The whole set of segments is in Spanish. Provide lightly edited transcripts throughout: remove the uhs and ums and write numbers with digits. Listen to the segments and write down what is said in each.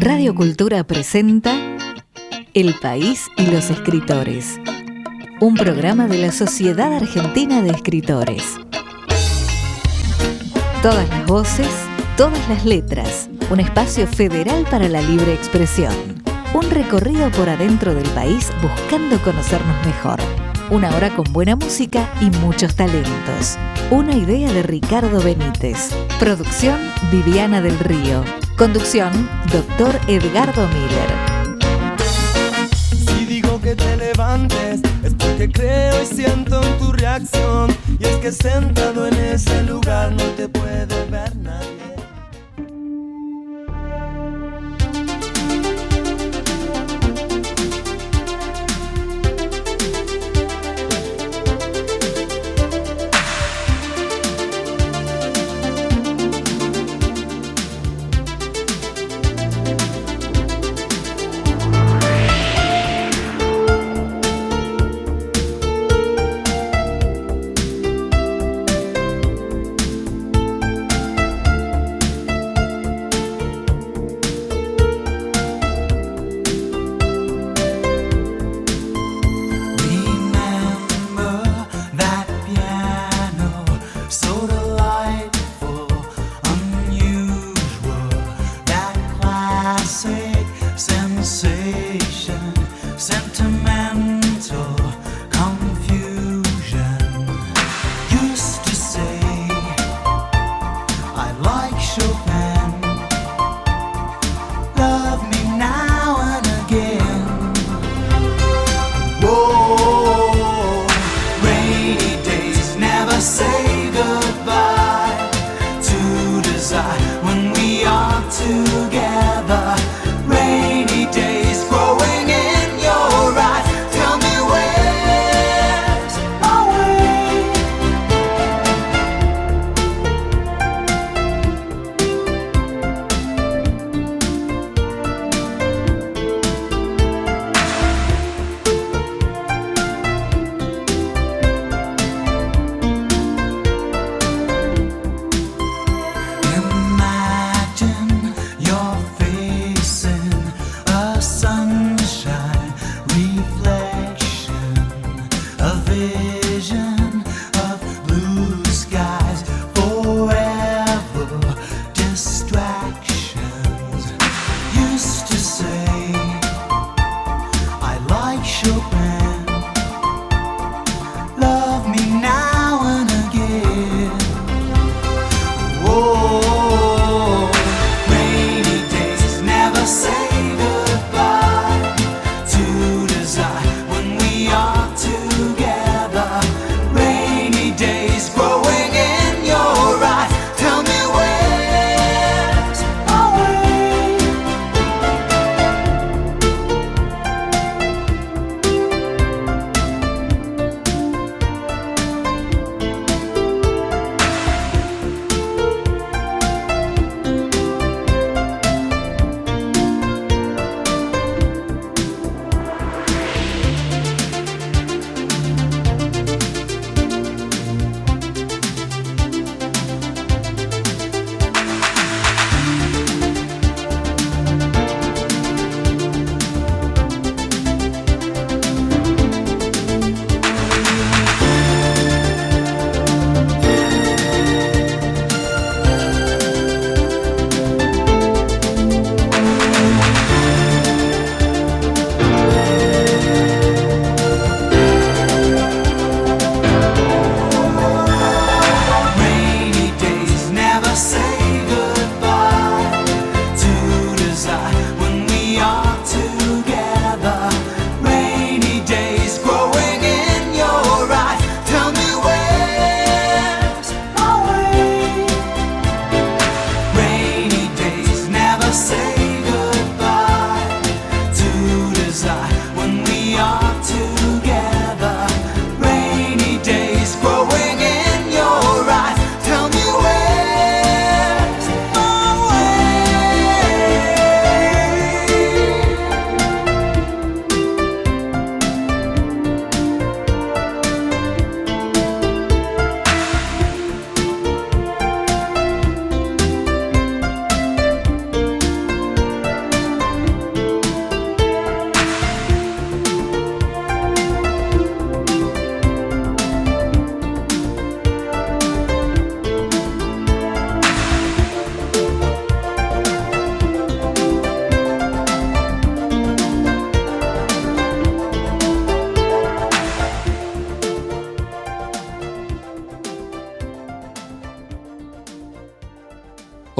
Radio Cultura presenta El País y los Escritores, un programa de la Sociedad Argentina de Escritores. Todas las voces, todas las letras, un espacio federal para la libre expresión. Un recorrido por adentro del país buscando conocernos mejor. Una hora con buena música y muchos talentos. Una idea de Ricardo Benítez. Producción Viviana del Río. Conducción Dr. Edgardo Miller. Si digo que te levantes es porque creo y siento en tu reacción. Y es que sentado en ese lugar no te puede ver nadie. Imagine your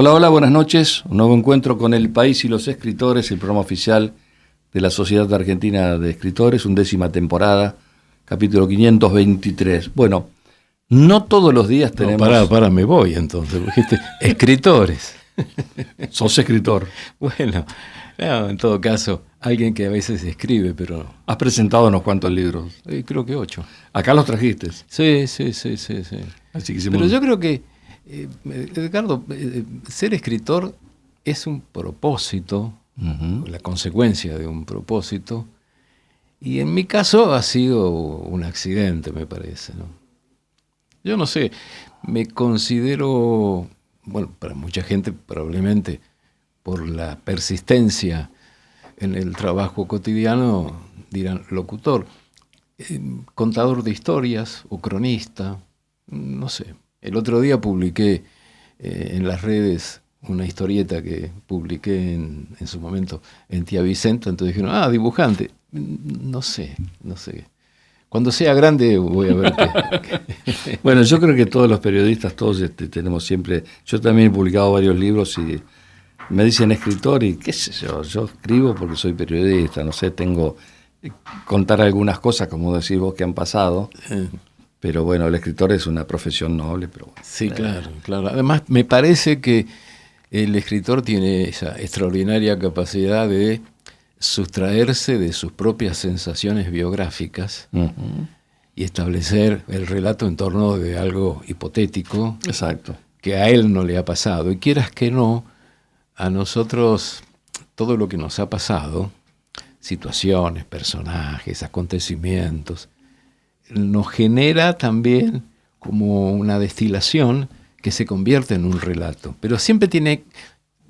Hola, hola, buenas noches. Un nuevo encuentro con El País y los Escritores, el programa oficial de la Sociedad Argentina de Escritores, 11ª temporada, capítulo 523. Bueno, no todos los días tenemos... No, me voy entonces, porque escritores. Sos escritor. Bueno, no, en todo caso, alguien que a veces escribe, pero... Has presentado unos cuantos libros. Creo que 8. Acá los trajiste. Sí. Así que pero yo creo que, Edgardo, ser escritor es un propósito, la consecuencia de un propósito, y en mi caso ha sido un accidente, me parece, ¿no? Yo no sé, me considero, bueno, para mucha gente probablemente por la persistencia en el trabajo cotidiano, dirán locutor, contador de historias o cronista, no sé. El otro día publiqué en las redes una historieta que publiqué en su momento en Tía Vicenta, entonces dijeron, dibujante. No sé. Cuando sea grande voy a ver qué. Bueno, yo creo que todos los periodistas, todos tenemos siempre... Yo también he publicado varios libros y me dicen escritor y qué sé yo escribo porque soy periodista, no sé, tengo... Contar algunas cosas, como decís vos, que han pasado... Pero bueno, el escritor es una profesión noble, pero bueno. Sí, claro. Además, me parece que el escritor tiene esa extraordinaria capacidad de sustraerse de sus propias sensaciones biográficas y establecer el relato en torno de algo hipotético. Exacto. Que a él no le ha pasado. Y quieras que no, a nosotros todo lo que nos ha pasado, situaciones, personajes, acontecimientos, nos genera también como una destilación que se convierte en un relato, pero siempre tiene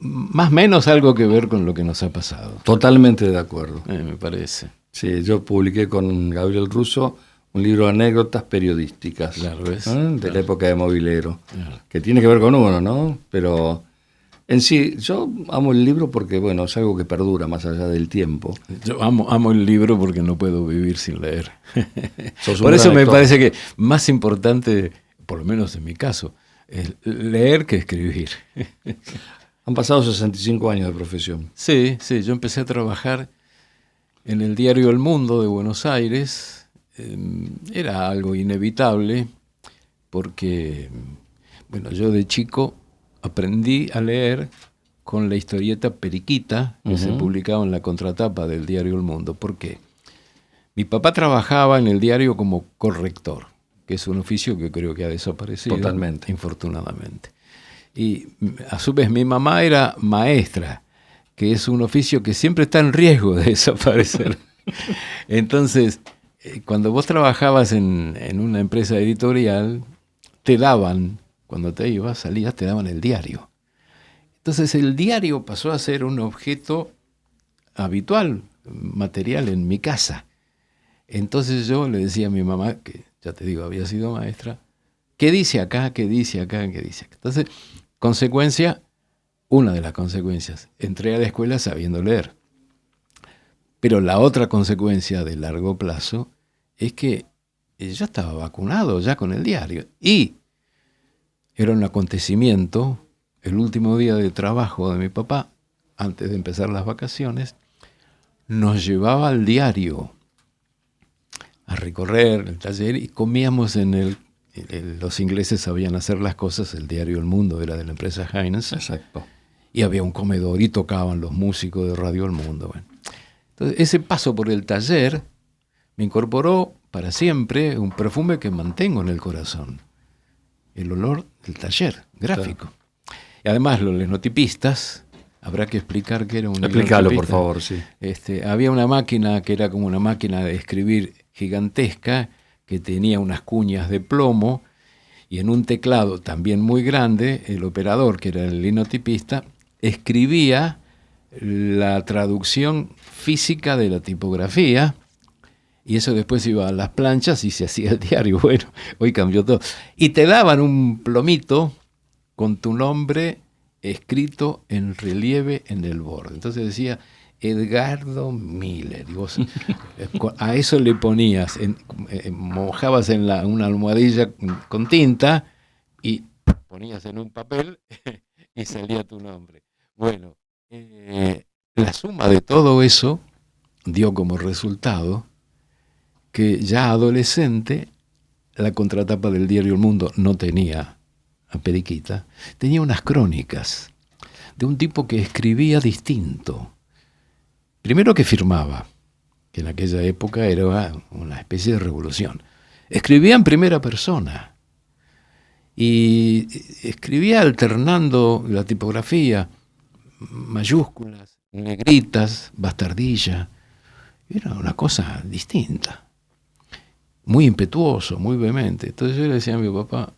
más o menos algo que ver con lo que nos ha pasado. Totalmente de acuerdo. Me parece. Sí, yo publiqué con Gabriel Russo un libro de anécdotas periodísticas, claro, de la época de Movilero, que tiene que ver con uno, ¿no? Pero en sí, yo amo el libro porque, bueno, es algo que perdura más allá del tiempo. Yo amo el libro porque no puedo vivir sin leer. Por eso me parece que más importante, por lo menos en mi caso, es leer que escribir. Han pasado 65 años de profesión. Sí, yo empecé a trabajar en el diario El Mundo de Buenos Aires. Era algo inevitable porque, bueno, yo de chico aprendí a leer con la historieta Periquita, que se publicaba en la contratapa del diario El Mundo. ¿Por qué? Mi papá trabajaba en el diario como corrector, que es un oficio que creo que ha desaparecido. Totalmente. Infortunadamente. Y a su vez mi mamá era maestra, que es un oficio que siempre está en riesgo de desaparecer. Entonces, cuando vos trabajabas en una empresa editorial, te daban... Cuando te ibas, salías, te daban el diario. Entonces el diario pasó a ser un objeto habitual, material en mi casa. Entonces yo le decía a mi mamá, que ya te digo, había sido maestra, ¿qué dice acá? ¿Qué dice acá? ¿Qué dice acá? Entonces, una de las consecuencias, entré a la escuela sabiendo leer. Pero la otra consecuencia de largo plazo es que yo estaba vacunado ya con el diario. Y era un acontecimiento, el último día de trabajo de mi papá, antes de empezar las vacaciones, nos llevaba al diario a recorrer el taller y comíamos los ingleses sabían hacer las cosas, el diario El Mundo era de la empresa Heinz. Exacto. Y había un comedor y tocaban los músicos de Radio El Mundo. Bueno. Entonces, ese paso por el taller me incorporó para siempre un perfume que mantengo en el corazón. El olor del taller gráfico. Claro. Y además los linotipistas, habrá que explicar qué era un linotipista. Explícalo, por favor, sí. Había una máquina que era como una máquina de escribir gigantesca, que tenía unas cuñas de plomo, y en un teclado también muy grande, el operador, que era el linotipista, escribía la traducción física de la tipografía, y eso después iba a las planchas y se hacía el diario. Bueno, hoy cambió todo. Y te daban un plomito con tu nombre escrito en relieve en el borde. Entonces decía Edgardo Miller. Y vos a eso le ponías, mojabas en una almohadilla con tinta y ponías en un papel y salía tu nombre. Bueno, la suma de todo eso dio como resultado que ya adolescente la contratapa del diario El Mundo no tenía a Periquita, tenía unas crónicas de un tipo que escribía distinto. Primero que firmaba, que en aquella época era una especie de revolución. Escribía en primera persona y escribía alternando la tipografía, mayúsculas, negritas, bastardilla. Era una cosa distinta, muy impetuoso, muy vehemente. Entonces yo le decía a mi papá,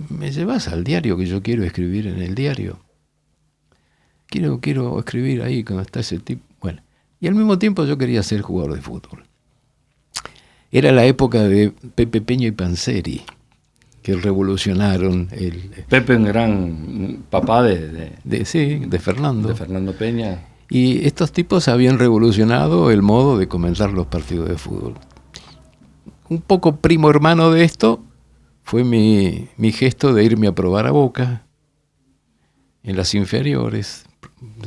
¿me llevas al diario que yo quiero escribir en el diario? Quiero escribir ahí cuando está ese tipo. Bueno, y al mismo tiempo yo quería ser jugador de fútbol. Era la época de Pepe Peña y Panzeri, que revolucionaron el... Pepe, un gran papá de Fernando. De Fernando Peña. Y estos tipos habían revolucionado el modo de comentar los partidos de fútbol. Un poco primo hermano de esto fue mi gesto de irme a probar a Boca en las inferiores.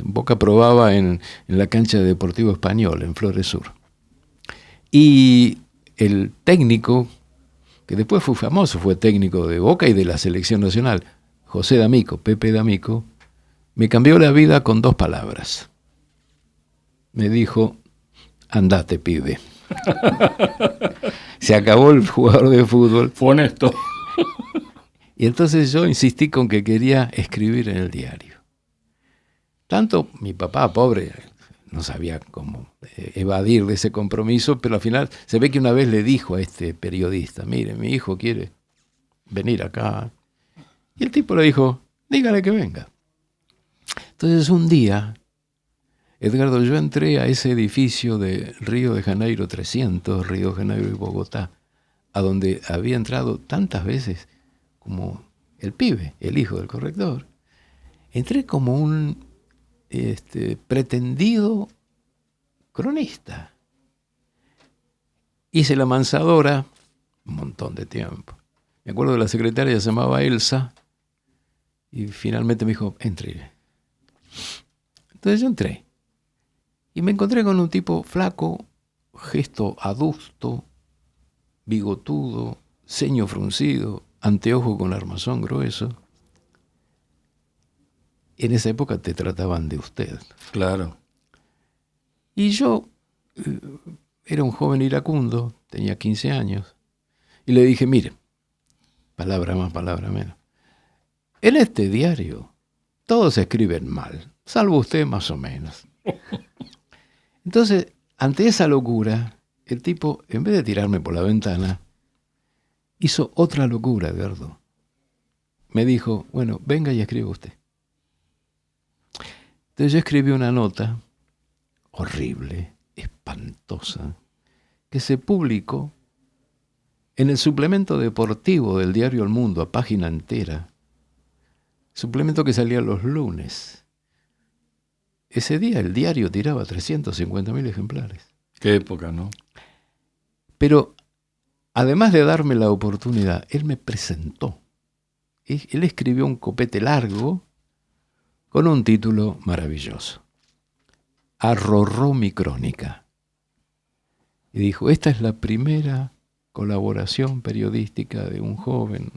Boca probaba en la cancha de Deportivo Español, en Flores Sur. Y el técnico, que después fue famoso, fue técnico de Boca y de la selección nacional, José D'Amico, Pepe D'Amico, me cambió la vida con 2 palabras. Me dijo, andate, pibe. Se acabó el jugador de fútbol. Fue honesto. Y entonces yo insistí con que quería escribir en el diario. Tanto mi papá, pobre, no sabía cómo evadir de ese compromiso, pero al final se ve que una vez le dijo a este periodista, mire, mi hijo quiere venir acá. Y el tipo le dijo, dígale que venga. Entonces un día, Edgardo, yo entré a ese edificio de Río de Janeiro 300, Río de Janeiro y Bogotá, a donde había entrado tantas veces como el pibe, el hijo del corrector. Entré como un pretendido cronista. Hice la mansadora un montón de tiempo. Me acuerdo de la secretaria, se llamaba Elsa, y finalmente me dijo, entre. Entonces yo entré. Y me encontré con un tipo flaco, gesto adusto, bigotudo, ceño fruncido, anteojo con armazón grueso. En esa época te trataban de usted. Claro. Y yo era un joven iracundo, tenía 15 años, y le dije, mire, palabra más, palabra menos, en este diario todos escriben mal, salvo usted más o menos. Entonces, ante esa locura, el tipo, en vez de tirarme por la ventana, hizo otra locura, Edgardo. Me dijo, bueno, venga y escriba usted. Entonces yo escribí una nota horrible, espantosa, que se publicó en el suplemento deportivo del diario El Mundo, a página entera. Suplemento que salía los lunes. Ese día el diario tiraba 350.000 ejemplares. Qué época, ¿no? Pero además de darme la oportunidad, él me presentó. Él escribió un copete largo con un título maravilloso. Arrorró mi crónica. Y dijo, esta es la primera colaboración periodística de un joven.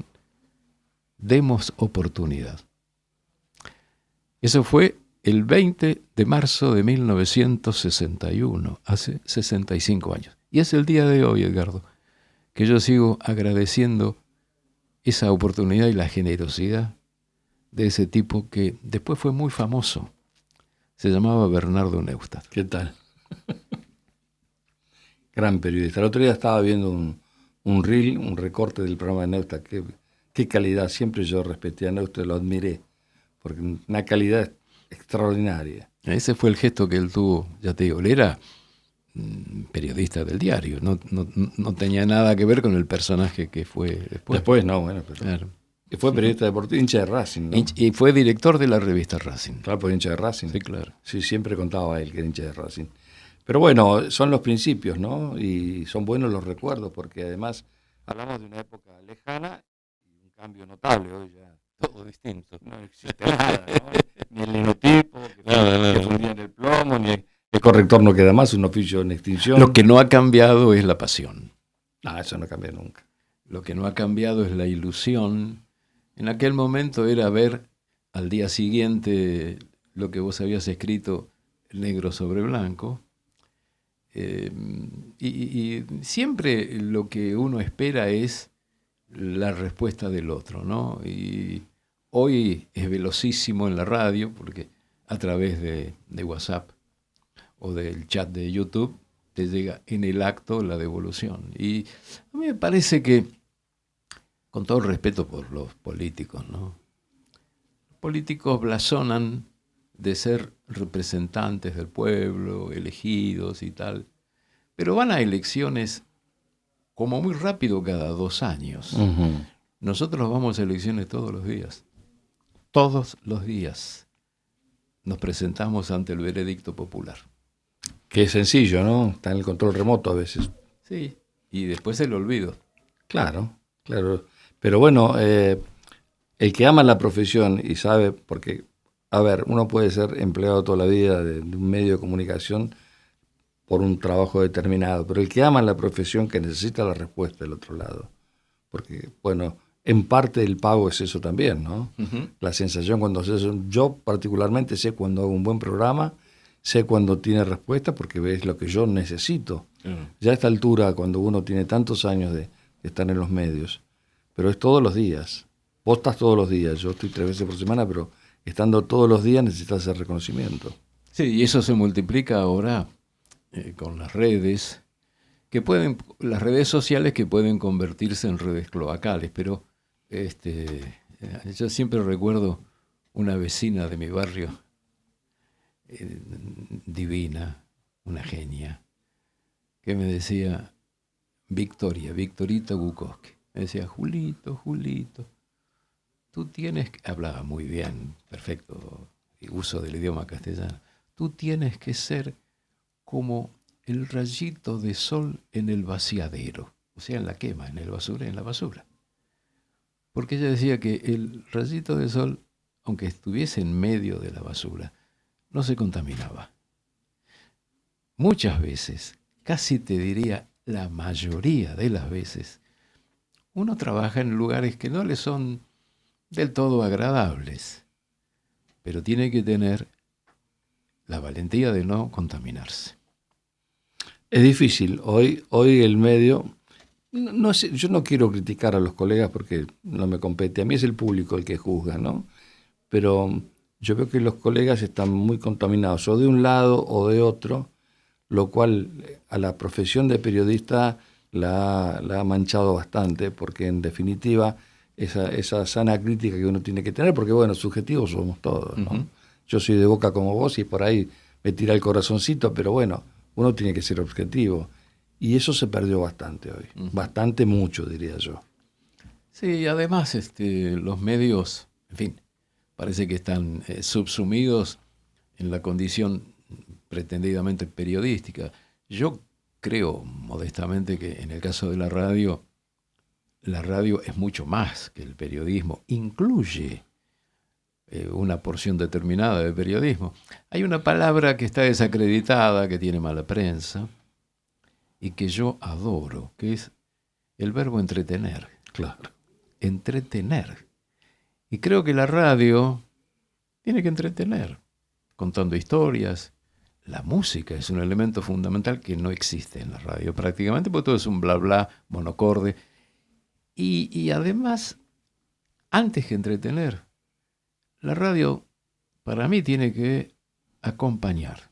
Demos oportunidad. Eso fue el 20 de marzo de 1961, hace 65 años. Y es el día de hoy, Edgardo, que yo sigo agradeciendo esa oportunidad y la generosidad de ese tipo que después fue muy famoso. Se llamaba Bernardo Neustadt. ¿Qué tal? Gran periodista. El otro día estaba viendo un reel, un recorte del programa de Neustadt. Qué calidad. Siempre yo respeté a Neustadt, lo admiré. Porque una calidad extraordinaria. Ese fue el gesto que él tuvo, ya te digo, él era periodista del diario, no tenía nada que ver con el personaje que fue después. Después no, bueno, pero claro. Que fue periodista deportivo, hincha de Racing, ¿no? Y fue director de la revista Racing. Claro, por hincha de Racing. Sí, claro. Sí, siempre contaba él que era hincha de Racing. Pero bueno, son los principios, ¿no? Y son buenos los recuerdos, porque además hablamos de una época lejana y un cambio notable. Hoy ya todo distinto. No existe nada, ¿no? Ni el linotipo, que fundían el plomo, ni el corrector no queda más, un oficio en extinción. Lo que no ha cambiado es la pasión. No, eso no cambia nunca. Lo que no ha cambiado es la ilusión. En aquel momento era ver al día siguiente lo que vos habías escrito negro sobre blanco. Y siempre lo que uno espera es la respuesta del otro, ¿no? Y hoy es velocísimo en la radio, porque a través de WhatsApp o del chat de YouTube te llega en el acto la devolución. Y a mí me parece que, con todo respeto por los políticos, ¿no? Los políticos blasonan de ser representantes del pueblo, elegidos y tal, pero van a elecciones como muy rápido cada 2 años. Uh-huh. Nosotros vamos a elecciones todos los días. Todos los días nos presentamos ante el veredicto popular. Que es sencillo, ¿no? Está en el control remoto a veces. Sí, y después el olvido. Claro. Pero bueno, el que ama la profesión y sabe, porque, a ver, uno puede ser empleado toda la vida de un medio de comunicación por un trabajo determinado, pero el que ama la profesión que necesita la respuesta del otro lado. Porque, bueno, en parte el pago es eso también, ¿no? Uh-huh. La sensación cuando haces eso. Yo particularmente sé cuando hago un buen programa, sé cuando tiene respuesta porque ves lo que yo necesito. Uh-huh. Ya a esta altura, cuando uno tiene tantos años de estar en los medios, pero es todos los días. Vos estás todos los días, yo estoy 3 veces por semana, pero estando todos los días necesitas ese reconocimiento. Sí, y eso se multiplica ahora con las redes, las redes sociales que pueden convertirse en redes cloacales, pero yo siempre recuerdo una vecina de mi barrio, divina, una genia, que me decía, Victorita Bukowski, me decía, Julito, tú tienes que, hablaba muy bien, perfecto uso del idioma castellano, tú tienes que ser como el rayito de sol en el vaciadero, o sea, en la quema, en la basura. Porque ella decía que el rayito de sol, aunque estuviese en medio de la basura, no se contaminaba. Muchas veces, casi te diría la mayoría de las veces, uno trabaja en lugares que no le son del todo agradables, pero tiene que tener la valentía de no contaminarse. Es difícil. Hoy el medio, no sé, yo no quiero criticar a los colegas porque no me compete. A mí es el público el que juzga, ¿no? Pero yo veo que los colegas están muy contaminados, o de un lado o de otro, lo cual a la profesión de periodista la ha manchado bastante, porque en definitiva esa sana crítica que uno tiene que tener, porque bueno, subjetivos somos todos, ¿no? Uh-huh. Yo soy de Boca como vos y por ahí me tira el corazoncito, pero bueno, uno tiene que ser objetivo. Y eso se perdió bastante hoy. Uh-huh. Bastante, mucho, diría yo. Sí, además los medios, en fin, parece que están subsumidos en la condición pretendidamente periodística. Yo creo modestamente que en el caso de la radio es mucho más que el periodismo. Incluye una porción determinada de periodismo. Hay una palabra que está desacreditada, que tiene mala prensa, y que yo adoro, que es el verbo entretener. Claro. Entretener. Y creo que la radio tiene que entretener, contando historias. La música es un elemento fundamental que no existe en la radio prácticamente, porque todo es un bla bla monocorde. Y además, antes que entretener, la radio para mí tiene que acompañar.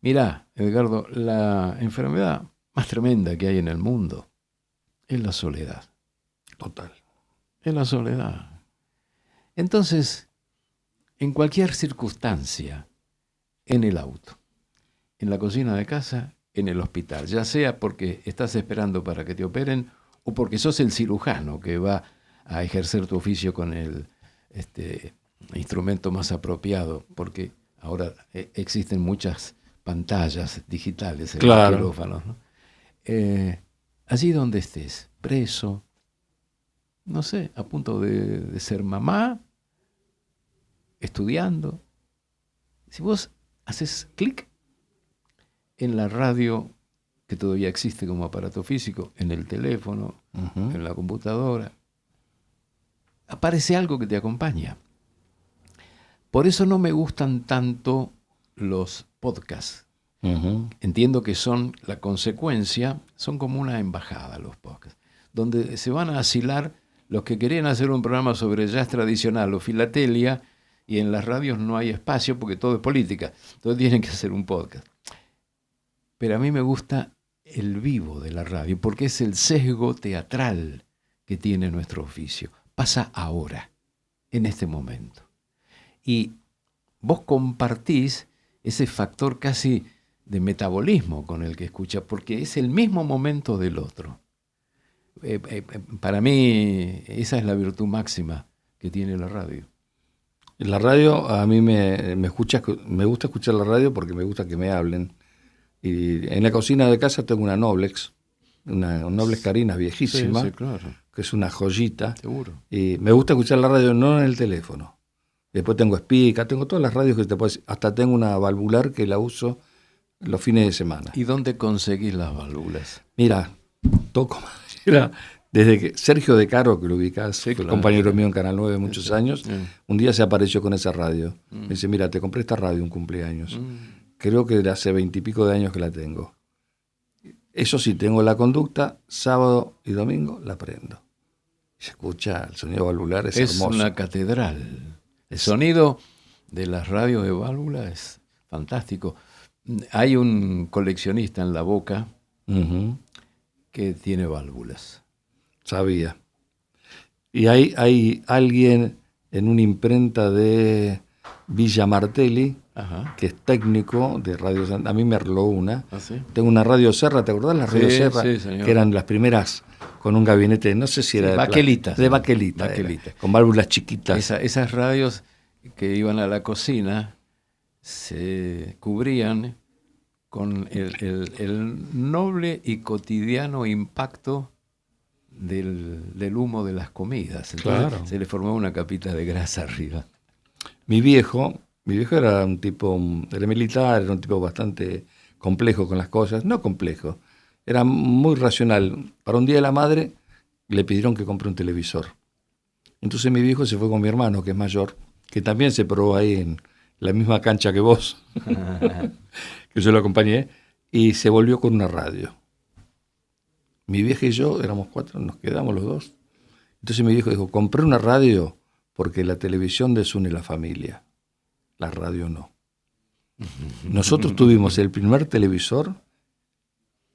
Mirá, Edgardo, la enfermedad más tremenda que hay en el mundo es la soledad. Total. Es la soledad. Entonces, en cualquier circunstancia, en el auto, en la cocina de casa, en el hospital, ya sea porque estás esperando para que te operen o porque sos el cirujano que va a ejercer tu oficio con el instrumento más apropiado, porque ahora existen muchas pantallas digitales en claro. los quirófanos, ¿no? Allí donde estés, preso, no sé, a punto de ser mamá, estudiando. Si vos haces clic en la radio, que todavía existe como aparato físico, en el teléfono, en la computadora, aparece algo que te acompaña. Por eso no me gustan tanto los podcasts. Entiendo que son la consecuencia, son como una embajada los podcasts, donde se van a asilar los que querían hacer un programa sobre jazz tradicional o filatelia, y en las radios no hay espacio porque todo es política, entonces tienen que hacer un podcast. Pero a mí me gusta el vivo de la radio, porque es el sesgo teatral que tiene nuestro oficio. Pasa ahora, en este momento. Y vos compartís ese factor casi de metabolismo con el que escuchas, porque es el mismo momento del otro. Para mí, esa es la virtud máxima que tiene la radio. En la radio, a mí me gusta escuchar la radio porque me gusta que me hablen. Y en la cocina de casa tengo una Noblex, una Noblex Carina viejísima, sí, claro, que es una joyita. Seguro. Y me gusta escuchar la radio no en el teléfono. Después tengo Spica, tengo todas las radios que te puedes. Hasta tengo una valvular que la uso los fines de semana. ¿Y dónde conseguís las válvulas? Mira, toco madera. Desde que Sergio De Caro, que lo ubicás, Sí, claro, compañero mío en Canal 9 muchos años, Sí. un día se apareció con esa radio. Me dice, mira, te compré esta radio un cumpleaños. Creo que de hace 20 y pico de años que la tengo. Eso sí, tengo la conducta, sábado y domingo la prendo. Se escucha, el sonido valvular es hermoso. Es una catedral. El sonido de las radios de válvula es fantástico. Hay un coleccionista en La Boca que tiene válvulas. Sabía. Y hay alguien en una imprenta de Villa Martelli, que es técnico de Radio Santa. A mí me arregló una. ¿Ah, sí? Tengo una Radio Serra, ¿te acordás? Las Radio Serra, sí, señor. que eran las primeras con un gabinete, no sé si era baquelitas. de baquelita, con válvulas chiquitas. Esas radios que iban a la cocina se cubrían con el noble y cotidiano impacto del humo de las comidas. Entonces, claro, se le formó una capita de grasa arriba. Mi viejo era un tipo, era militar, era un tipo bastante complejo con las cosas, no complejo, era muy racional. Para un día de la madre le pidieron que compre un televisor. Entonces mi viejo se fue con mi hermano, que es mayor, que también se probó ahí en la misma cancha que vos, que yo lo acompañé, y se volvió con una radio. Mi vieja y yo éramos 4, nos quedamos los dos. Entonces mi viejo dijo, compré una radio porque la televisión desune la familia, la radio no. Nosotros tuvimos el primer televisor,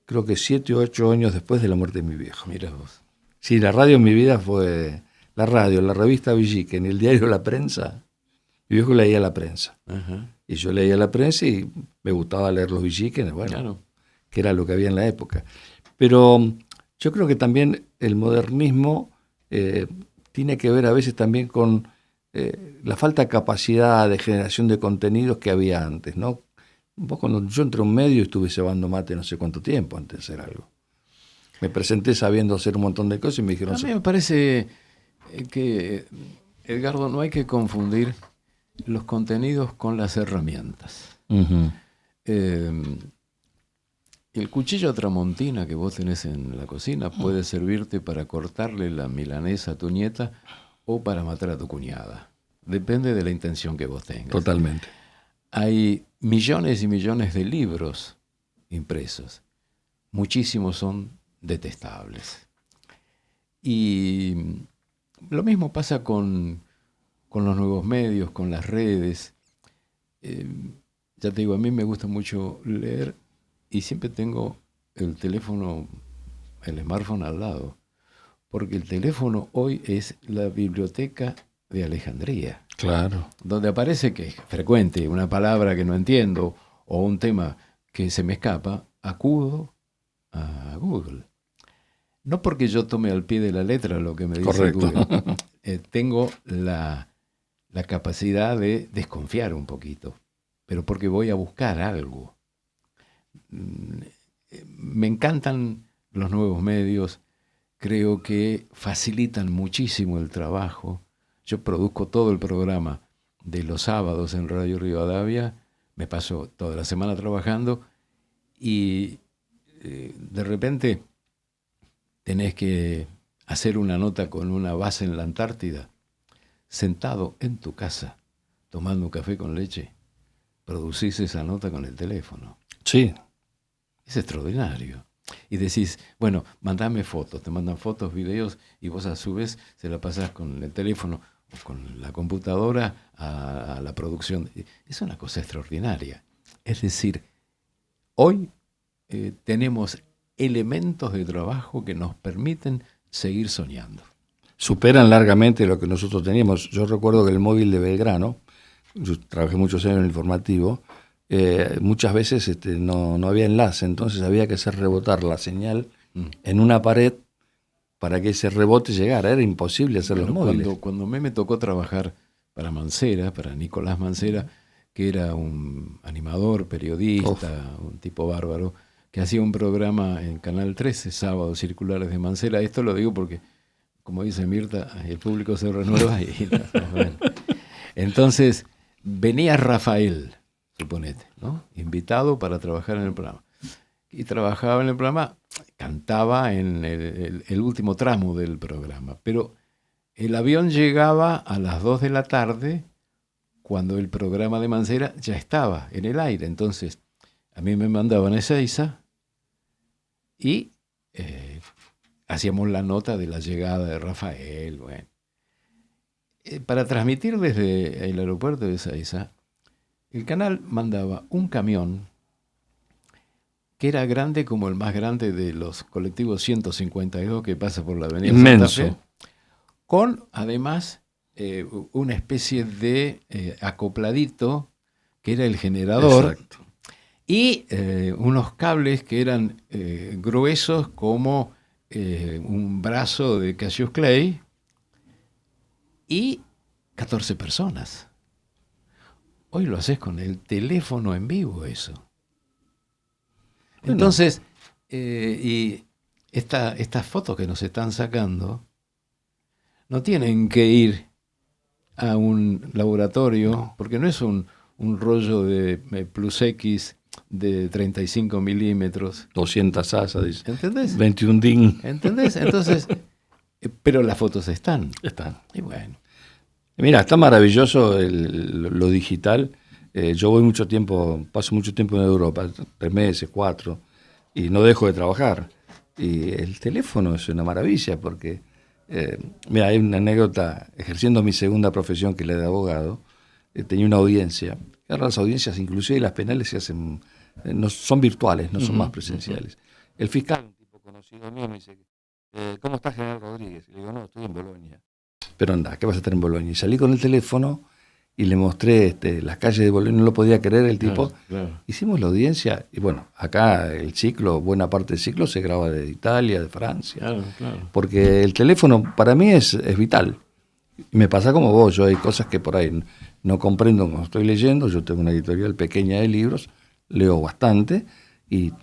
creo que 7 o 8 años después de la muerte de mi viejo. Mira vos. Sí, la radio en mi vida fue la radio, la revista Villiquen, el diario La Prensa. Mi viejo leía la prensa. Y yo leía la prensa y me gustaba leer los Villiquen, bueno, claro, que era lo que había en la época. Pero yo creo que también el modernismo tiene que ver a veces también con la falta de capacidad de generación de contenidos que había antes, ¿no? Vos, cuando yo entré a un medio, estuve cebando mate no sé cuánto tiempo antes de hacer algo. Me presenté sabiendo hacer un montón de cosas y me dijeron... A mí me parece que, Edgardo, no hay que confundir los contenidos con las herramientas. El cuchillo tramontina que vos tenés en la cocina puede servirte para cortarle la milanesa a tu nieta o para matar a tu cuñada. Depende de la intención que vos tengas. Totalmente. Hay millones y millones de libros impresos. Muchísimos son detestables. Y lo mismo pasa con los nuevos medios, con las redes. Ya te digo, a mí me gusta mucho leer y siempre tengo el teléfono, el smartphone al lado, porque el teléfono hoy es la biblioteca de Alejandría. Claro. Donde aparece que es frecuente una palabra que no entiendo o un tema que se me escapa, acudo a Google. No porque yo tome al pie de la letra lo que me dice correcto. Google. Tengo la capacidad de desconfiar un poquito, pero porque voy a buscar algo. Me encantan los nuevos medios. creo que facilitan muchísimo el trabajo. Yo produzco todo el programa de los sábados en Radio Rivadavia, me paso toda la semana trabajando y de repente tenés que hacer una nota con una base en la Antártida, sentado en tu casa, tomando un café con leche, producís esa nota con el teléfono. Sí. Es extraordinario. Y decís, bueno, mandame fotos, te mandan fotos, videos, y vos a su vez se la pasás con el teléfono o con la computadora a la producción. Es una cosa extraordinaria. Es decir, hoy tenemos elementos de trabajo que nos permiten seguir soñando. Superan largamente lo que nosotros teníamos. Yo recuerdo que el móvil de Belgrano, yo trabajé muchos años en el informativo, muchas veces no había enlace, entonces había que hacer rebotar la señal en una pared para que ese rebote llegara. Era imposible hacer los móviles. Cuando me tocó trabajar para Mancera, para Nicolás Mancera, que era un animador, periodista, un tipo bárbaro, que hacía un programa en Canal 13, Sábados Circulares de Mancera. Esto lo digo porque, como dice Mirta, el público se renueva. Entonces, venía Rafael, suponete, ¿no? Invitado para trabajar en el programa. Y trabajaba en el programa, cantaba en el último tramo del programa. Pero el avión llegaba a las 2 de la tarde, cuando el programa de Mancera ya estaba en el aire. Entonces, a mí me mandaban a Ezeiza y hacíamos la nota de la llegada de Rafael. Bueno. Para transmitir desde el aeropuerto de Ezeiza, el canal mandaba un camión que era grande como el más grande de los colectivos 152 que pasa por la avenida Inmenso. Santa Fe, con además una especie de acopladito que era el generador. Exacto. Y unos cables que eran gruesos como un brazo de Cassius Clay, y 14 personas. Hoy lo haces con el teléfono en vivo eso. Entonces, y estas fotos que nos están sacando no tienen que ir a un laboratorio, porque no es un rollo de plus X de 35 milímetros. 200 asas, dice. ¿Entendés? 21 DIN. ¿Entendés? Entonces, pero las fotos están. Están. Y bueno. Mira, está maravilloso lo digital. Yo paso mucho tiempo en Europa, 3 meses, 4, y no dejo de trabajar. Y el teléfono es una maravilla porque, mira, hay una anécdota, ejerciendo mi segunda profesión, que es la de abogado, tenía una audiencia. Ahora las audiencias, inclusive las penales, se hacen, no, son virtuales, no son más presenciales. El fiscal, un tipo conocido mío, me dice, ¿cómo está General Rodríguez? Y le digo, no, estoy en Bolonia. Pero anda, ¿qué vas a estar en Bolonia? Y salí con el teléfono y le mostré las calles de Bolonia, no lo podía creer el tipo. Claro. Hicimos la audiencia, y bueno, acá el ciclo, buena parte del ciclo se graba de Italia, de Francia. Claro. Porque el teléfono para mí es vital. Me pasa como vos, yo hay cosas que por ahí no comprendo cuando estoy leyendo. Yo tengo una editorial pequeña de libros, leo bastante y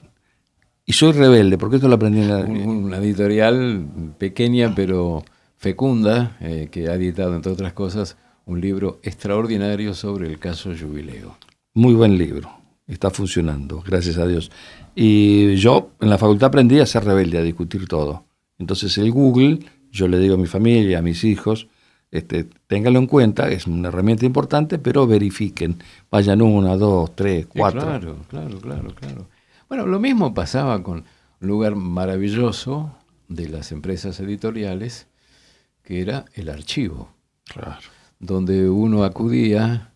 soy rebelde, porque esto lo aprendí en una editorial pequeña pero fecunda, que ha editado, entre otras cosas, un libro extraordinario sobre el caso Jubileo. Muy buen libro, está funcionando, gracias a Dios. Y yo en la facultad aprendí a ser rebelde, a discutir todo. Entonces el Google, yo le digo a mi familia, a mis hijos, ténganlo en cuenta, es una herramienta importante, pero verifiquen, vayan 1, 2, 3, 4. Claro. Bueno, lo mismo pasaba con un lugar maravilloso de las empresas editoriales, que era el archivo, donde uno acudía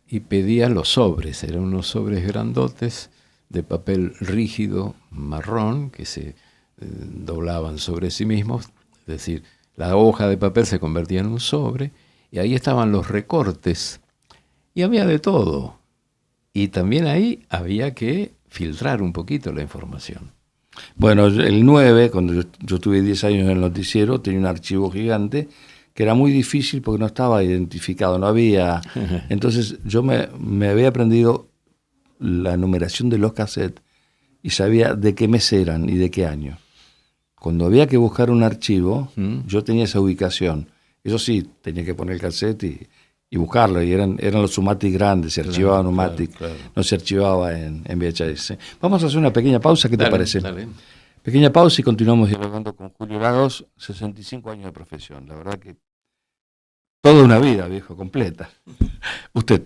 y pedía los sobres. Eran unos sobres grandotes de papel rígido, marrón, que se doblaban sobre sí mismos, es decir, la hoja de papel se convertía en un sobre, y ahí estaban los recortes, y había de todo. Y también ahí había que filtrar un poquito la información. Bueno, el 9, cuando yo tuve 10 años en el noticiero, tenía un archivo gigante que era muy difícil porque no estaba identificado, no había. Entonces yo me había aprendido la numeración de los cassettes y sabía de qué mes eran y de qué año. cuando había que buscar un archivo, yo tenía esa ubicación. Eso sí, tenía que poner el cassette y buscarlo, y eran los Umatic grandes, se archivaban Umatic, no se archivaba en VHS. Vamos a hacer una pequeña pausa, ¿qué te parece? Dale. Pequeña pausa y continuamos dialogando con Julio Lagos, 65 años de profesión. La verdad que toda una vida, viejo, completa. Usted.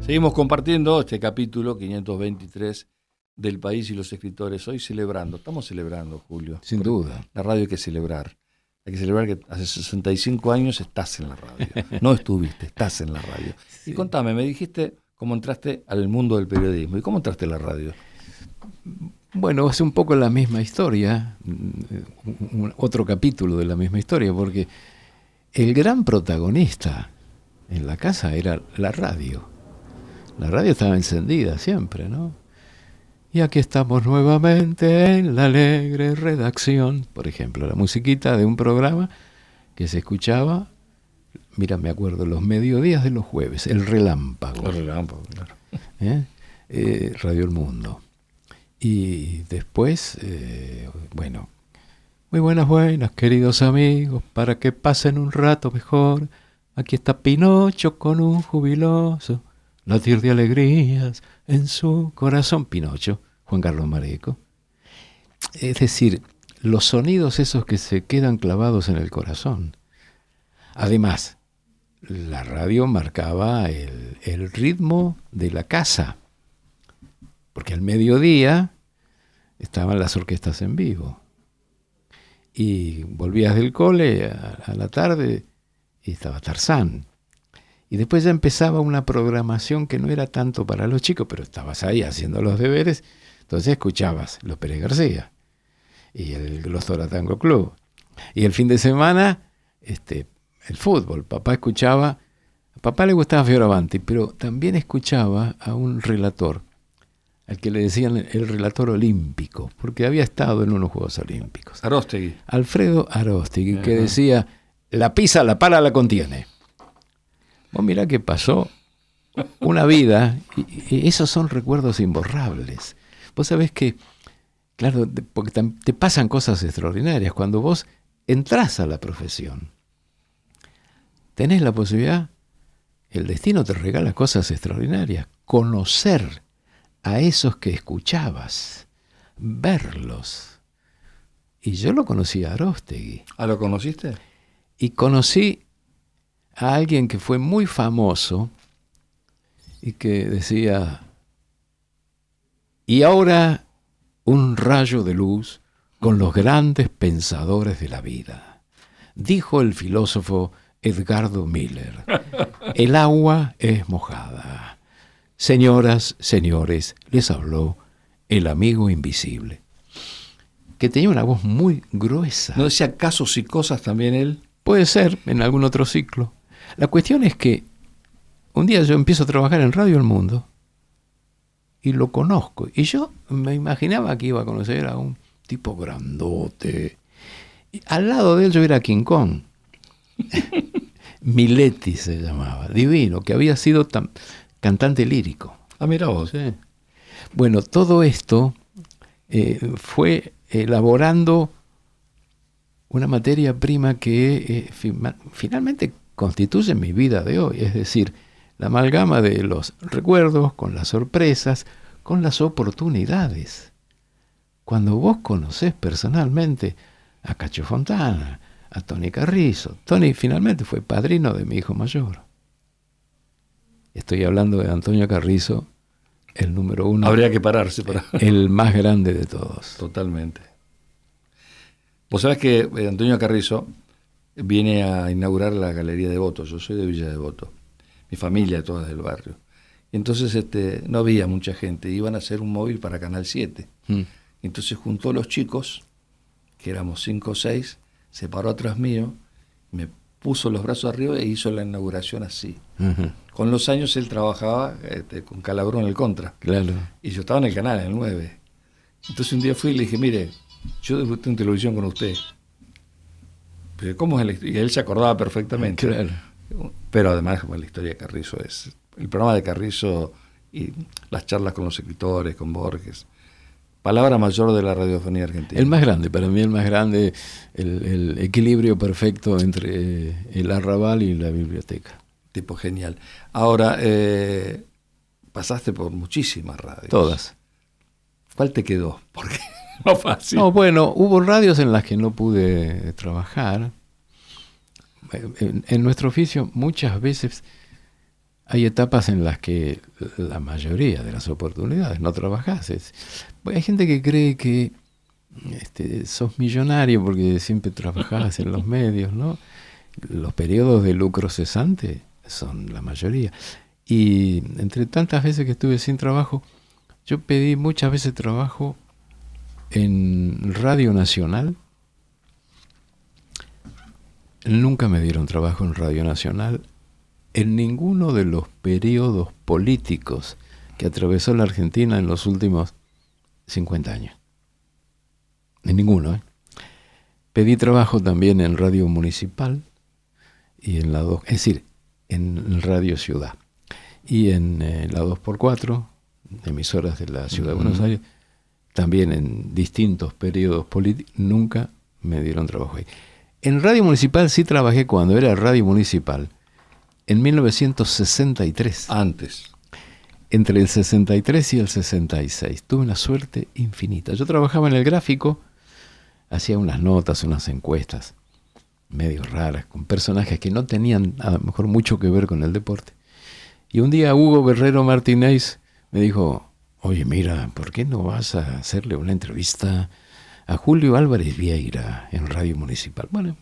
Seguimos compartiendo este capítulo 523 del País y los Escritores. Hoy estamos celebrando, Julio. Sin duda. La radio hay que celebrar. Hay que celebrar que hace 65 años estás en la radio. No estuviste, estás en la radio. Sí. Y contame, me dijiste cómo entraste al mundo del periodismo. ¿Y cómo entraste a la radio? Bueno, es un poco la misma historia, otro capítulo de la misma historia, porque el gran protagonista en la casa era la radio. La radio estaba encendida siempre, ¿no? Y aquí estamos nuevamente en la alegre redacción. Por ejemplo, la musiquita de un programa que se escuchaba mira, me acuerdo, los mediodías de los jueves, El Relámpago. El Relámpago, claro. Radio El Mundo. Y después, bueno, muy buenas, queridos amigos, para que pasen un rato mejor. Aquí está Pinocho con un jubiloso latir de alegrías en su corazón. Pinocho, Juan Carlos Mareco. Es decir, los sonidos esos que se quedan clavados en el corazón. Además, la radio marcaba el ritmo de la casa, porque al mediodía estaban las orquestas en vivo. Y volvías del cole a la tarde y estaba Tarzán. Y después ya empezaba una programación que no era tanto para los chicos, pero estabas ahí haciendo los deberes, entonces escuchabas Los Pérez García y los Toratango Club. Y el fin de semana, el fútbol. A papá le gustaba Fioravanti, pero también escuchaba a un relator, al que le decían el relator olímpico, porque había estado en unos Juegos Olímpicos. Aróstegui. Alfredo Aróstegui, que decía, la pisa, la pala la contiene. Vos mirá que pasó una vida, y esos son recuerdos imborrables. Vos sabés que, claro, porque te pasan cosas extraordinarias. Cuando vos entrás a la profesión, tenés la posibilidad, el destino te regala cosas extraordinarias. Conocer a esos que escuchabas, verlos. Y yo lo conocí a Aróstegui. ¿Ah, lo conociste? Y conocí a alguien que fue muy famoso y que decía, y ahora un rayo de luz con los grandes pensadores de la vida. Dijo el filósofo Edgardo Miller, el agua es mojada. Señoras, señores, les habló el amigo invisible, que tenía una voz muy gruesa. ¿No decía casos y cosas también él? Puede ser, en algún otro ciclo. La cuestión es que un día yo empiezo a trabajar en Radio El Mundo y lo conozco. Y yo me imaginaba que iba a conocer a un tipo grandote. Y al lado de él yo era King Kong. Miletti se llamaba, divino, que había sido cantante lírico. Ah, mira vos. Sí. Bueno, todo esto fue elaborando una materia prima que finalmente constituye mi vida de hoy, es decir, la amalgama de los recuerdos con las sorpresas, con las oportunidades. Cuando vos conocés personalmente a Cacho Fontana, a Tony Carrizo, Tony finalmente fue padrino de mi hijo mayor. Estoy hablando de Antonio Carrizo, el número uno. Habría que pararse para... El más grande de todos. Totalmente. Vos sabés que Antonio Carrizo viene a inaugurar la Galería Devoto. Yo soy de Villa Devoto. Mi familia toda del barrio. Y entonces no había mucha gente. Iban a hacer un móvil para Canal 7. Entonces juntó a los chicos, que éramos 5 o 6, se paró atrás mío, me puso los brazos arriba e hizo la inauguración así. Uh-huh. Con los años él trabajaba con Calabró en el Contra. Claro. Y yo estaba en el canal, en el 9. Entonces un día fui y le dije, mire, yo debuté en televisión con usted. Pero ¿cómo es y él se acordaba perfectamente. Claro. Pero además, bueno, la historia de Carrizo es... El programa de Carrizo y las charlas con los escritores, con Borges. Palabra mayor de la radiofonía argentina. El más grande, para mí el más grande, el equilibrio perfecto entre el arrabal y la biblioteca. Tipo genial. Ahora, pasaste por muchísimas radios. Todas. ¿Cuál te quedó? Porque no fácil. No, bueno, hubo radios en las que no pude trabajar. En nuestro oficio muchas veces hay etapas en las que la mayoría de las oportunidades no trabajás. Hay gente que cree que sos millonario porque siempre trabajás en los medios, ¿no? Los periodos de lucro cesante son la mayoría. Y entre tantas veces que estuve sin trabajo, yo pedí muchas veces trabajo en Radio Nacional. Nunca me dieron trabajo en Radio Nacional en ninguno de los periodos políticos que atravesó la Argentina en los últimos 50 años. En ninguno, ¿eh? Pedí trabajo también en Radio Municipal y en la 2, es decir, en Radio Ciudad. Y en la 2x4, emisoras de la Ciudad de Buenos Aires, también en distintos periodos políticos, nunca me dieron trabajo ahí. En Radio Municipal sí trabajé cuando era Radio Municipal, en 1963. Antes. Entre el 63 y el 66. Tuve una suerte infinita. Yo trabajaba en el gráfico, hacía unas notas, unas encuestas medio raras, con personajes que no tenían a lo mejor mucho que ver con el deporte. Y un día Hugo Guerrero Martínez me dijo, oye, mira, ¿por qué no vas a hacerle una entrevista a Julio Álvarez Vieira en Radio Municipal? Bueno,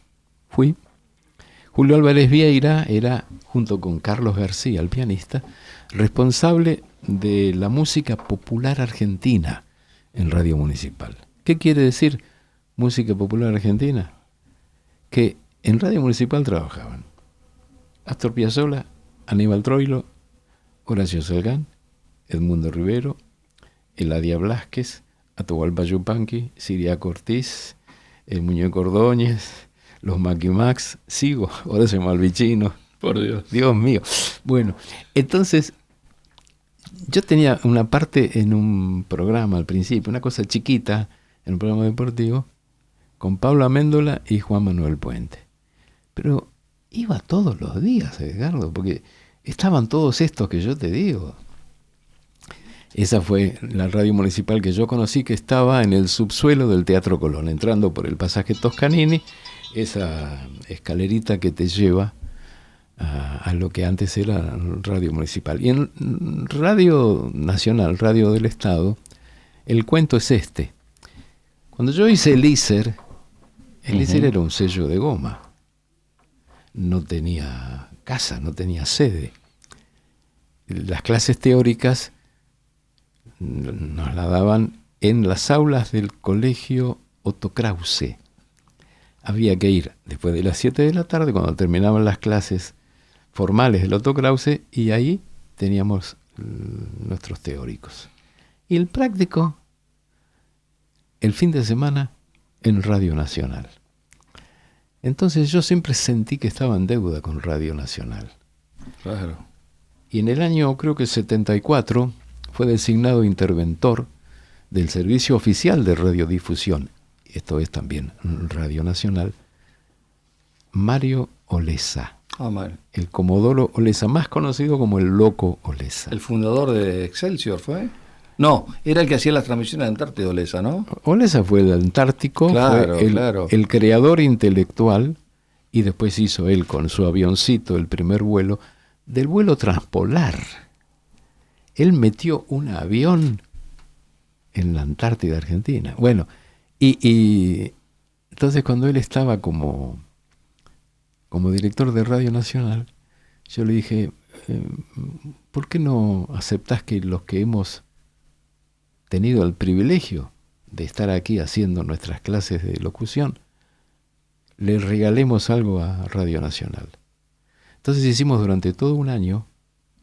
fui. Julio Álvarez Vieira era, junto con Carlos García, el pianista, responsable de la música popular argentina en Radio Municipal. ¿Qué quiere decir música popular argentina? Que en Radio Municipal trabajaban Astor Piazzolla, Aníbal Troilo, Horacio Salgán, Edmundo Rivero, Eladia Blasquez, Atahualpa Yupanqui, Siriaco Ortiz, el Muñeco Ordóñez, los Macky Max, sigo, Horacio Malvicino. Por Dios. Dios mío. Bueno, entonces yo tenía una parte en un programa al principio, una cosa chiquita, en un programa deportivo, con Pablo Améndola y Juan Manuel Puente. Pero iba todos los días, Edgardo, porque estaban todos estos que yo te digo. Esa fue la radio municipal que yo conocí, que estaba en el subsuelo del Teatro Colón, entrando por el pasaje Toscanini, esa escalerita que te lleva a lo que antes era Radio Municipal. Y en Radio Nacional, Radio del Estado, el cuento es este. Cuando yo hice el ISER era un sello de goma. No tenía casa, no tenía sede. Las clases teóricas nos la daban en las aulas del colegio Otto Krause. Había que ir después de las 7 de la tarde, cuando terminaban las clases formales del Otto Krause, y ahí teníamos nuestros teóricos. Y el práctico, el fin de semana, en Radio Nacional. Entonces yo siempre sentí que estaba en deuda con Radio Nacional. Claro. Y en el año, creo que 74, fue designado interventor del Servicio Oficial de Radiodifusión, esto es también Radio Nacional, Mario Olesa. El Comodoro Olesa, más conocido como el Loco Olesa. El fundador de Excelsior, ¿fue? No, era el que hacía las transmisiones de Antártida, Olesa, ¿no? Olesa fue el Antártico, claro, fue el creador intelectual, y después hizo él con su avioncito el primer vuelo, del vuelo transpolar. Él metió un avión en la Antártida Argentina. Bueno, y entonces cuando él estaba como director de Radio Nacional, yo le dije, ¿por qué no aceptás que los que hemos tenido el privilegio de estar aquí haciendo nuestras clases de locución, le regalemos algo a Radio Nacional? Entonces hicimos durante todo un año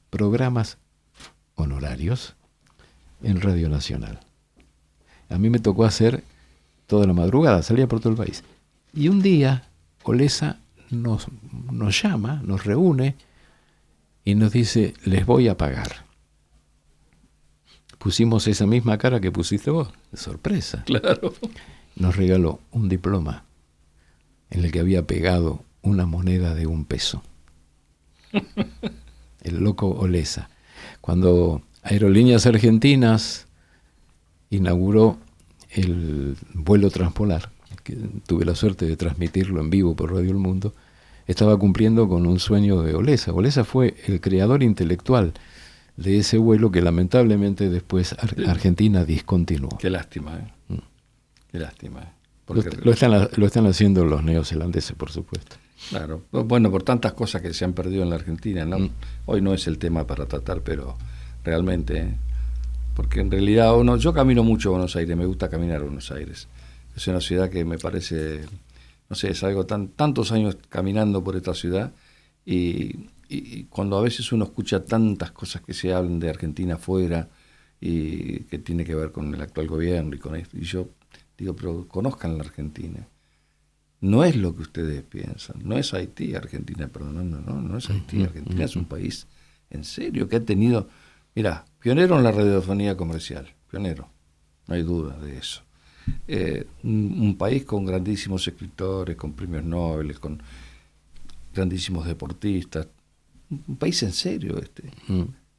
programas honorarios en Radio Nacional. A mí me tocó hacer toda la madrugada, salía por todo el país. Y un día Olesa nos llama, nos reúne y nos dice, les voy a pagar. Pusimos esa misma cara que pusiste vos, de sorpresa. Claro. Nos regaló un diploma en el que había pegado una moneda de $1. El Loco Olesa. Cuando Aerolíneas Argentinas inauguró el vuelo transpolar, que tuve la suerte de transmitirlo en vivo por Radio El Mundo, estaba cumpliendo con un sueño de Olesa. Olesa fue el creador intelectual de ese vuelo que lamentablemente después Argentina discontinuó. Qué lástima, ¿eh? Qué lástima. Lo están haciendo los neozelandeses, por supuesto. Claro, bueno, por tantas cosas que se han perdido en la Argentina, ¿no? Hoy no es el tema para tratar, pero realmente, porque en realidad yo camino mucho a Buenos Aires, me gusta caminar a Buenos Aires. Es una ciudad que me parece, no sé, es algo tantos años caminando por esta ciudad, y cuando a veces uno escucha tantas cosas que se hablan de Argentina afuera y que tiene que ver con el actual gobierno y con esto, y yo digo, pero conozcan la Argentina. no es lo que ustedes piensan. No es Haití, Argentina, perdonando, no es Haití. Argentina es un país, en serio, que ha tenido, mira, pionero en la radiofonía comercial, pionero, no hay duda de eso. Un país con grandísimos escritores, con premios Nobel, con grandísimos deportistas, un país en serio este.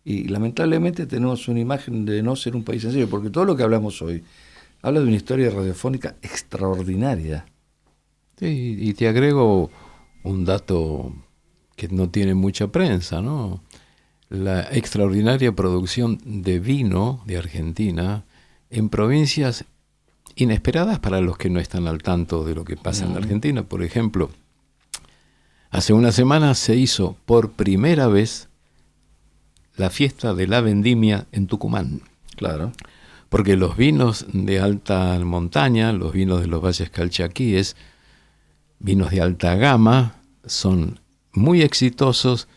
Y lamentablemente tenemos una imagen de no ser un país en serio, porque todo lo que hablamos hoy habla de una historia radiofónica extraordinaria. Sí, y te agrego un dato que no tiene mucha prensa, ¿no? La extraordinaria producción de vino de Argentina en provincias inesperadas para los que no están al tanto de lo que pasa en Argentina. Por ejemplo, hace una semana se hizo por primera vez la fiesta de la vendimia en Tucumán. Claro. Porque los vinos de alta montaña, los vinos de los valles calchaquíes, vinos de alta gama, son muy exitosos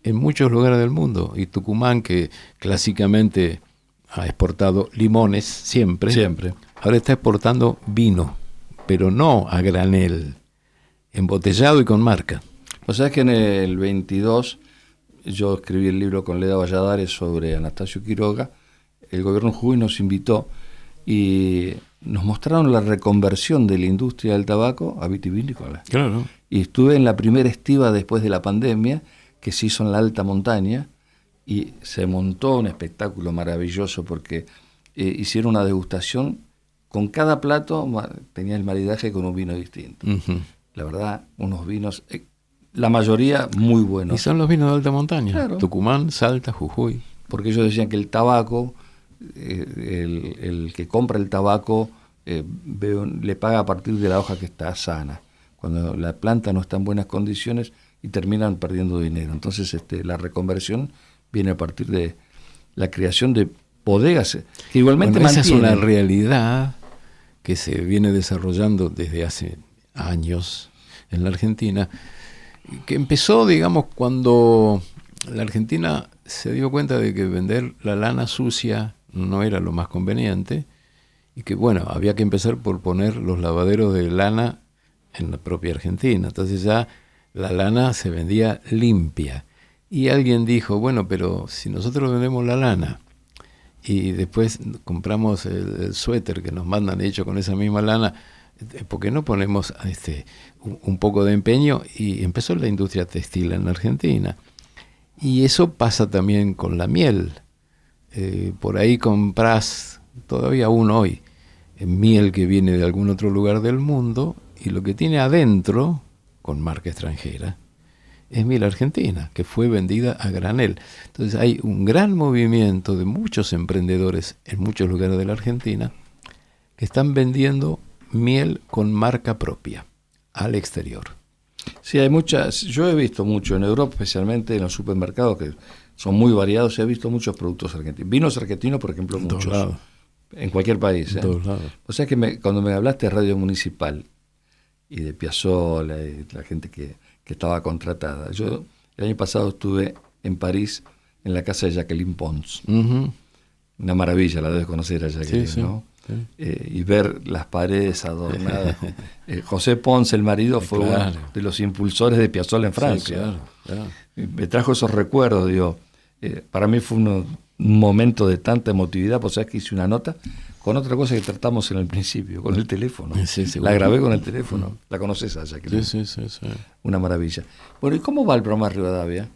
en muchos lugares del mundo. Y Tucumán, que clásicamente ha exportado limones siempre, ahora está exportando vino, pero no a granel, embotellado y con marca. O sea que en el 22 yo escribí el libro con Leda Valladares sobre Anastasio Quiroga. El gobierno Jujuy nos invitó y nos mostraron la reconversión de la industria del tabaco a vitivinícola. Claro. Y estuve en la primera estiva después de la pandemia, que se hizo en la alta montaña, y se montó un espectáculo maravilloso porque hicieron una degustación. Con cada plato tenía el maridaje con un vino distinto. Uh-huh. La verdad, unos vinos, la mayoría muy buenos. Y son los vinos de alta montaña. Claro. Tucumán, Salta, Jujuy. Porque ellos decían que el tabaco, el que compra el tabaco le paga a partir de la hoja que está sana. Cuando la planta no está en buenas condiciones y terminan perdiendo dinero. Entonces la reconversión viene a partir de la creación de bodegas que igualmente esa es una realidad que se viene desarrollando desde hace años en la Argentina, que empezó, digamos, cuando la Argentina se dio cuenta de que vender la lana sucia no era lo más conveniente y que, bueno, había que empezar por poner los lavaderos de lana en la propia Argentina. Entonces ya la lana se vendía limpia. Y alguien dijo, bueno, pero si nosotros vendemos la lana y después compramos el suéter que nos mandan hecho con esa misma lana, ¿por qué no ponemos un poco de empeño? Y empezó la industria textil en la Argentina. Y eso pasa también con la miel. Por ahí compras, todavía aún hoy, miel que viene de algún otro lugar del mundo, y lo que tiene adentro, con marca extranjera, es miel argentina, que fue vendida a granel. Entonces hay un gran movimiento de muchos emprendedores en muchos lugares de la Argentina que están vendiendo miel con marca propia al exterior. Sí, hay muchas. Yo he visto mucho en Europa, especialmente en los supermercados, que son muy variados. He visto muchos productos argentinos. Vinos argentinos, por ejemplo, en muchos. Todos lados. En cualquier país. En todos lados. O sea que cuando me hablaste de Radio Municipal y de Piazzolla y la gente que estaba contratada. Yo el año pasado estuve en París, en la casa de Jacqueline Pons. Uh-huh. Una maravilla, la debes conocer a Jacqueline, sí, ¿no? Sí. Y ver las paredes adornadas. José Pons, el marido, fue uno de los impulsores de Piazzolla en Francia. Sí, claro. Me trajo esos recuerdos, digo. Para mí fue un momento de tanta emotividad, pues sabes que hice una nota con otra cosa que tratamos en el principio, con el teléfono. Sí, la grabé con el teléfono. La conoces a Jacqueline. Sí. Una maravilla. Bueno, ¿y cómo va el programa Rivadavia?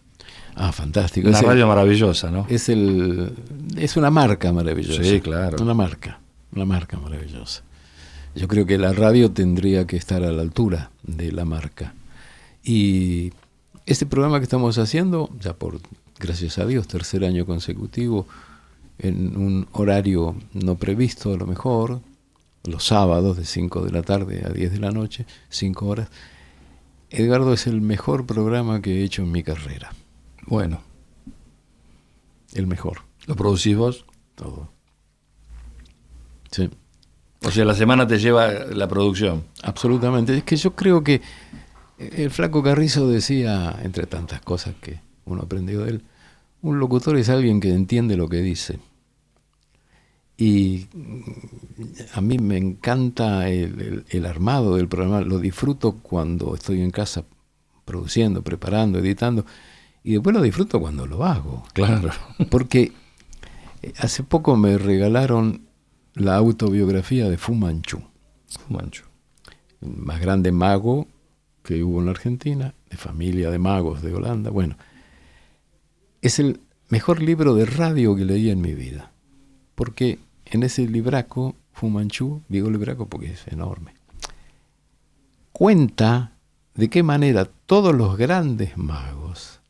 Ah, fantástico. Una radio maravillosa, ¿no? Es una marca maravillosa. Sí, claro. Una marca maravillosa. Yo creo que la radio tendría que estar a la altura de la marca. Y este programa que estamos haciendo, ya por, gracias a Dios, tercer año consecutivo, en un horario no previsto a lo mejor, los sábados de 5 de la tarde a 10 de la noche, 5 horas. Edgardo, es el mejor programa que he hecho en mi carrera. Bueno. El mejor. ¿Lo producís vos? Todo. Sí. O sea, la semana te lleva la producción. Absolutamente. Es que yo creo que el Flaco Carrizo decía, entre tantas cosas que uno aprendió de él, un locutor es alguien que entiende lo que dice. Y a mí me encanta el armado del programa, lo disfruto cuando estoy en casa produciendo, preparando, editando, y después lo disfruto cuando lo hago. Claro. Porque hace poco me regalaron la autobiografía de Fu Manchu. Fu Manchu. El más grande mago que hubo en la Argentina, de familia de magos de Holanda. Bueno, es el mejor libro de radio que leí en mi vida. Porque en ese libraco, Fu Manchu, digo libraco porque es enorme, cuenta de qué manera todos los grandes magos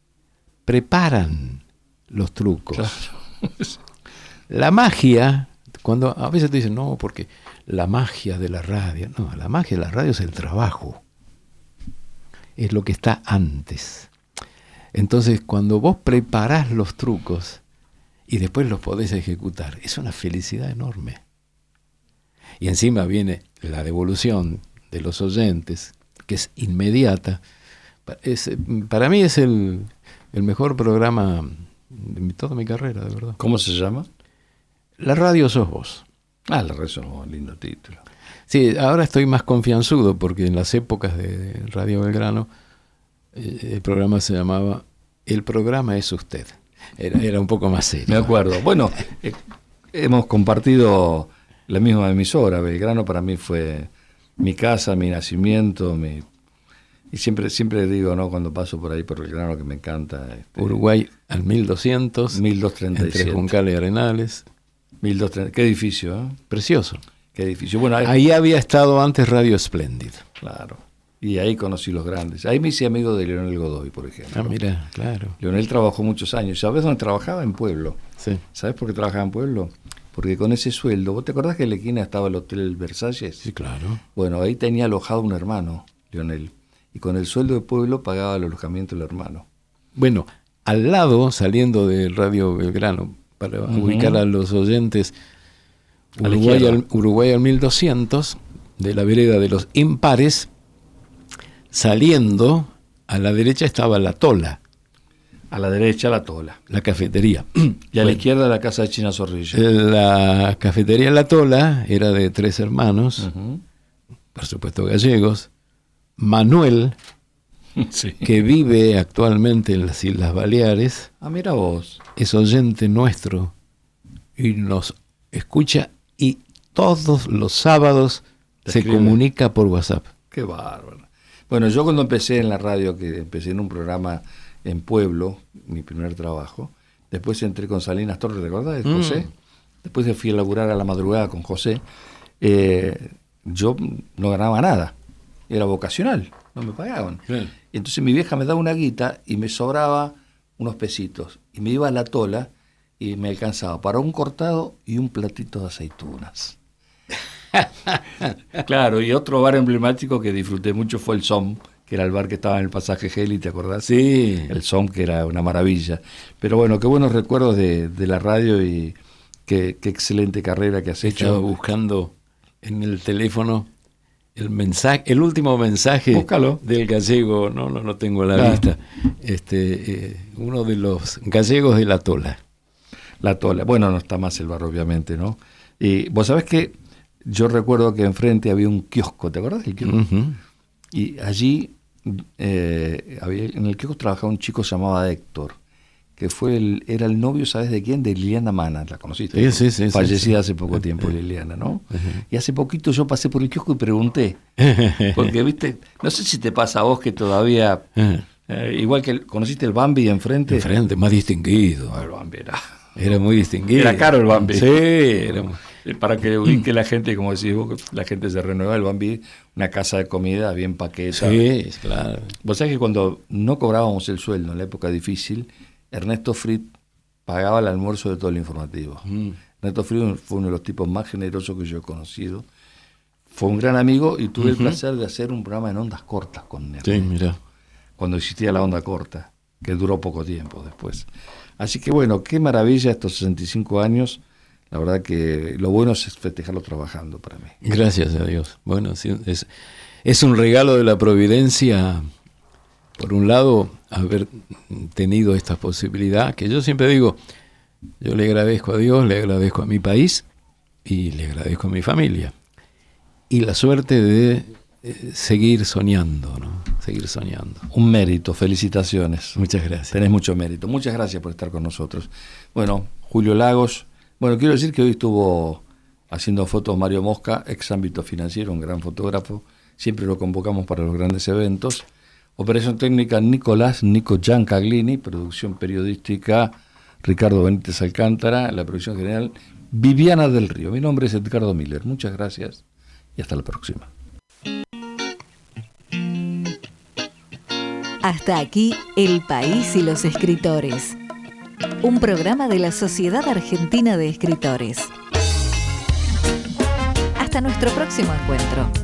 preparan los trucos. Claro. La magia, cuando a veces te dicen, no, porque la magia de la radio. No, la magia de la radio es el trabajo. Es lo que está antes. Entonces, cuando vos preparás los trucos y después los podés ejecutar, es una felicidad enorme. Y encima viene la devolución de los oyentes, que es inmediata. Para mí es el mejor programa de toda mi carrera, de verdad. ¿Cómo se llama? La radio sos vos. La radio sos vos, lindo título. Sí, ahora estoy más confianzudo porque en las épocas de Radio Belgrano el programa se llamaba El programa es usted. Era un poco más serio. Me acuerdo. Bueno, hemos compartido la misma emisora. Belgrano para mí fue mi casa, mi nacimiento, y siempre digo, ¿no? Cuando paso por ahí por Belgrano, que me encanta. Uruguay al 1200, 1237. entre Juncal y Arenales. 1230. Qué edificio, ¿eh? Precioso. Qué edificio. Bueno, ahí había estado antes Radio Espléndid. Claro. Y ahí conocí los grandes. Ahí me hice amigo de Leonel Godoy, por ejemplo. Ah, mira, claro. Leonel trabajó muchos años. ¿Sabes dónde trabajaba? En Pueblo. Sí. ¿Sabes por qué trabajaba en Pueblo? Porque con ese sueldo, ¿vos te acordás que en la esquina estaba el Hotel Versalles? Sí, claro. Bueno, ahí tenía alojado un hermano, Leonel. Y con el sueldo de Pueblo pagaba el alojamiento del hermano. Bueno, al lado, saliendo de Radio Belgrano, para ubicar a los oyentes, Uruguay al 1200, de la vereda de los Impares, saliendo, a la derecha estaba la Tola. A la derecha la Tola. La cafetería. Y a la izquierda la casa de China Zorrilla. La cafetería La Tola era de 3 hermanos, por supuesto gallegos. Manuel, sí, que vive actualmente en las Islas Baleares. Ah, mira vos. Es oyente nuestro y nos escucha, y todos los sábados se comunica por WhatsApp. Qué bárbaro. Bueno, yo cuando empecé en la radio, que empecé en un programa en Pueblo, mi primer trabajo, después entré con Salinas Torres, ¿te acordás de José? Después fui a laburar a la madrugada con José. Yo no ganaba nada, era vocacional, no me pagaban. Bien. Y entonces mi vieja me daba una guita y me sobraba unos pesitos. Y me iba a la Tola y me alcanzaba para un cortado y un platito de aceitunas. Claro, y otro bar emblemático que disfruté mucho fue el SOM, que era el bar que estaba en el pasaje Geli, ¿te acordás? Sí. El SOM, que era una maravilla. Pero bueno, qué buenos recuerdos de la radio y qué excelente carrera que has hecho. Estaba buscando en el teléfono el último mensaje. Búscalo. Del gallego, no tengo a la vista. Uno de los gallegos de La Tola. La Tola. Bueno, no está más el bar, obviamente, ¿no? Y vos sabés que yo recuerdo que enfrente había un kiosco, ¿te acordás del kiosco? Uh-huh. Y allí, en el kiosco trabajaba un chico llamado Héctor, que era el novio, ¿sabes de quién? De Liliana Mana, ¿la conociste? Sí. Fallecida hace poco tiempo, Liliana, ¿no? Uh-huh. Y hace poquito yo pasé por el kiosco y pregunté, porque, viste, no sé si te pasa a vos que todavía, igual que conociste el Bambi enfrente. Enfrente, más distinguido. El Bambi era muy distinguido. Era caro el Bambi. Sí, era muy... Para que ubique la gente, como decís vos, la gente se renueva. El Bambi, una casa de comida bien paqueta. Sí, claro. Vos sabés que cuando no cobrábamos el sueldo en la época difícil, Ernesto Frit pagaba el almuerzo de todo el informativo. Ernesto Frit fue uno de los tipos más generosos que yo he conocido. Fue un gran amigo y tuve el placer de hacer un programa en ondas cortas con Ernesto. Sí, mira. Cuando existía la onda corta, que duró poco tiempo después. Así que bueno, qué maravilla estos 65 años. La verdad que lo bueno es festejarlo trabajando para mí. Gracias a Dios. Bueno, sí, es un regalo de la providencia, por un lado, haber tenido esta posibilidad, que yo siempre digo, yo le agradezco a Dios, le agradezco a mi país, y le agradezco a mi familia. Y la suerte de seguir soñando, ¿no? Seguir soñando. Un mérito, felicitaciones. Muchas gracias. Tenés mucho mérito. Muchas gracias por estar con nosotros. Bueno, Julio Lagos. Bueno, quiero decir que hoy estuvo haciendo fotos Mario Mosca, ex ámbito financiero, un gran fotógrafo. Siempre lo convocamos para los grandes eventos. Operación técnica Nico Giancaglini, producción periodística Ricardo Benítez Alcántara, la producción general Viviana del Río. Mi nombre es Edgardo Miller. Muchas gracias y hasta la próxima. Hasta aquí El País y los Escritores, un programa de la Sociedad Argentina de Escritores. Hasta nuestro próximo encuentro.